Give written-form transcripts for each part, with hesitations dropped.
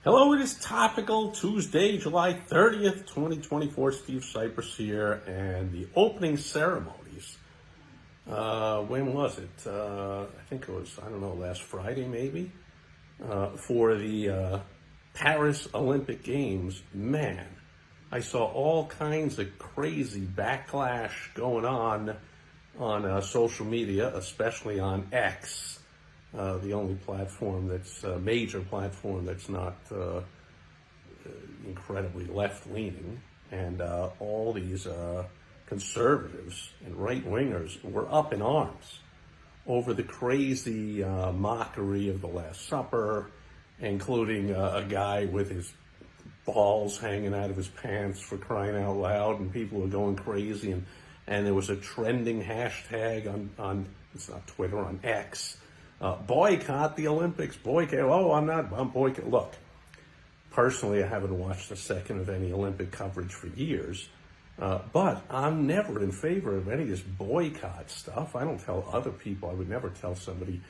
Hello, it is Topical Tuesday, July 30th, 2024. Steve Sipress here, and the opening ceremonies. When was it? I think it was, last Friday maybe, for the Paris Olympic Games. Man, I saw all kinds of crazy backlash going on social media, especially on X. The only platform that's a major platform that's not incredibly left-leaning, and all these conservatives and right-wingers were up in arms over the crazy mockery of the Last Supper, including a guy with his balls hanging out of his pants, for crying out loud, and people were going crazy, and there was a trending hashtag on it's not Twitter, on X. Boycott the Olympics, boycott. I'm boycott. Look, personally, I haven't watched a second of any Olympic coverage for years, but I'm never in favor of any of this boycott stuff. I don't tell other people. I would never tell somebody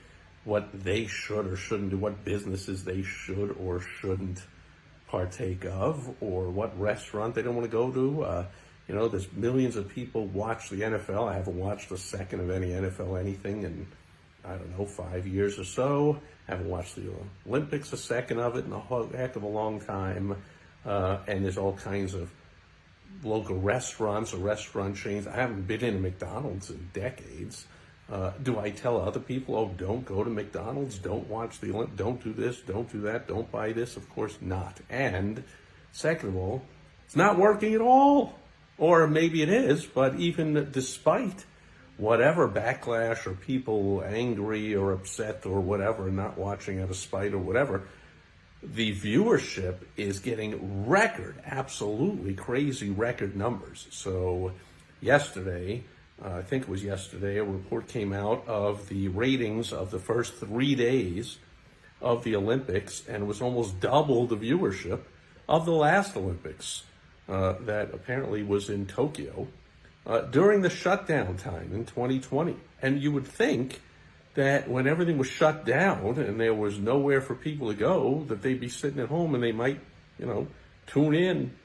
what they should or shouldn't do, what businesses they should or shouldn't partake of, or what restaurant they don't want to go to. There's millions of people watch the NFL. I haven't watched a second of any NFL anything in 5 years or so. Haven't watched the Olympics a second of it in a heck of a long time. And there's all kinds of local restaurants or restaurant chains. I haven't been in a McDonald's in decades. Do I tell other people, don't go to McDonald's, don't watch the Olympics, don't do this, don't do that, don't buy this? Of course not. And second of all, it's not working at all. Or maybe it is, but even despite whatever backlash or people angry or upset or whatever, not watching out of spite or whatever, the viewership is getting absolutely crazy record numbers. So yesterday, I think it was yesterday, a report came out of the ratings of the first 3 days of the Olympics, and it was almost double the viewership of the last Olympics that apparently was in Tokyo. During the shutdown time in 2020. And you would think that when everything was shut down and there was nowhere for people to go, that they'd be sitting at home and they might, tune in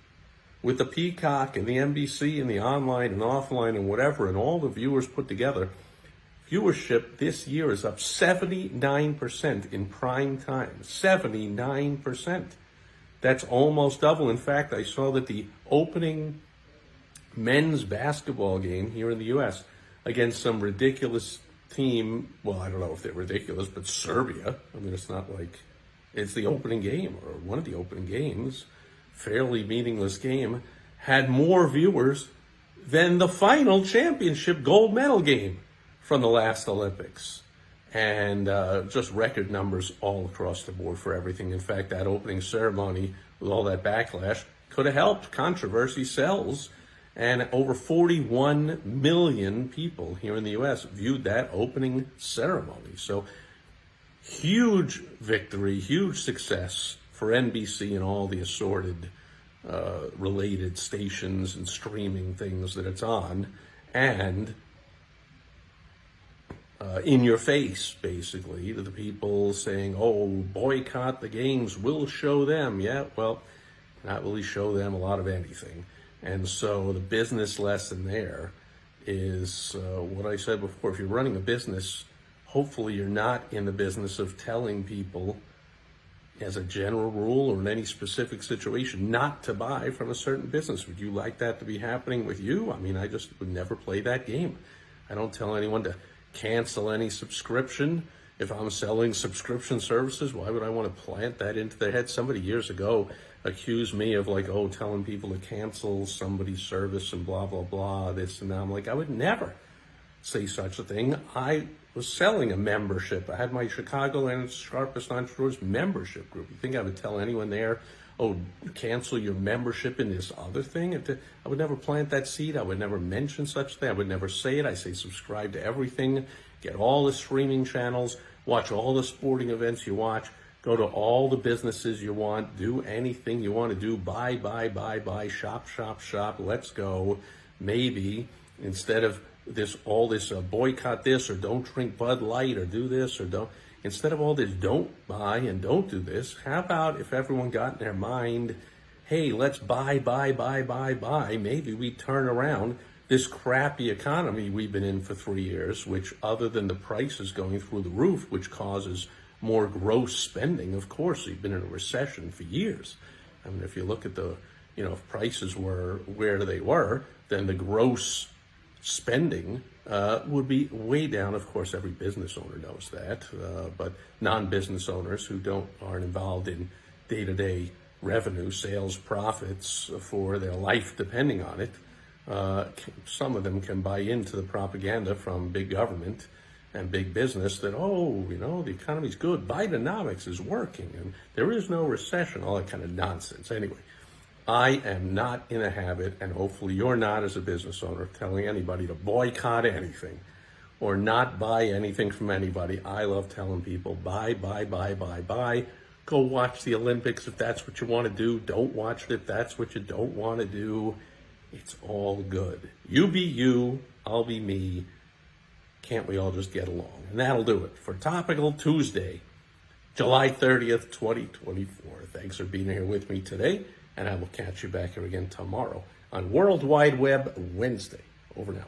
with the Peacock and the NBC and the online and offline and whatever, and all the viewers put together. Viewership this year is up 79% in prime time. 79%. That's almost double. In fact, I saw that the opening men's basketball game here in the U.S. against some ridiculous team. Well, I don't know if they're ridiculous, but Serbia. It's not like it's the opening game or one of the opening games. Fairly meaningless game. Had more viewers than the final championship gold medal game from the last Olympics. And just record numbers all across the board for everything. In fact, that opening ceremony with all that backlash could have helped. Controversy sells. And over 41 million people here in the U.S. viewed that opening ceremony. So huge victory, huge success for NBC and all the assorted related stations and streaming things that it's on. And in your face, basically, to the people saying, boycott the games, we'll show them. Yeah, well, not really show them a lot of anything. And so the business lesson there is what I said before. If you're running a business, hopefully you're not in the business of telling people as a general rule or in any specific situation not to buy from a certain business. Would you like that to be happening with you? I just would never play that game. I don't tell anyone to cancel any subscription. If I'm selling subscription services, why would I want to plant that into their head? Somebody years ago accused me of telling people to cancel somebody's service and blah, blah, blah, this and that. I'm like, I would never say such a thing. I was selling a membership. I had my Chicago and Sharpest Entrepreneurs membership group. You think I would tell anyone there, cancel your membership in this other thing? I would never plant that seed. I would never mention such a thing. I would never say it. I say subscribe to everything, get all the streaming channels, watch all the sporting events you watch, go to all the businesses you want, do anything you want to do, buy, shop, let's go. Maybe instead of all this boycott this, or don't drink Bud Light, or do this, or don't, instead of all this don't buy and don't do this, how about if everyone got in their mind, hey, let's buy, maybe we turn around this crappy economy we've been in for 3 years, which other than the prices going through the roof, which causes more gross spending, of course, we've been in a recession for years. I mean, if you look at if prices were where they were, then the gross spending would be way down. Of course, every business owner knows that, but non-business owners who aren't involved in day-to-day revenue, sales, profits for their life depending on it, some of them can buy into the propaganda from big government and big business that, the economy's good, Bidenomics is working, and there is no recession, all that kind of nonsense. Anyway, I am not in a habit, and hopefully you're not as a business owner, telling anybody to boycott anything or not buy anything from anybody. I love telling people, buy. Go watch the Olympics if that's what you want to do. Don't watch it if that's what you don't want to do. It's all good. You be you, I'll be me. Can't we all just get along? And that'll do it for Topical Tuesday, July 30th, 2024. Thanks for being here with me today, and I will catch you back here again tomorrow on World Wide Web Wednesday. Over now.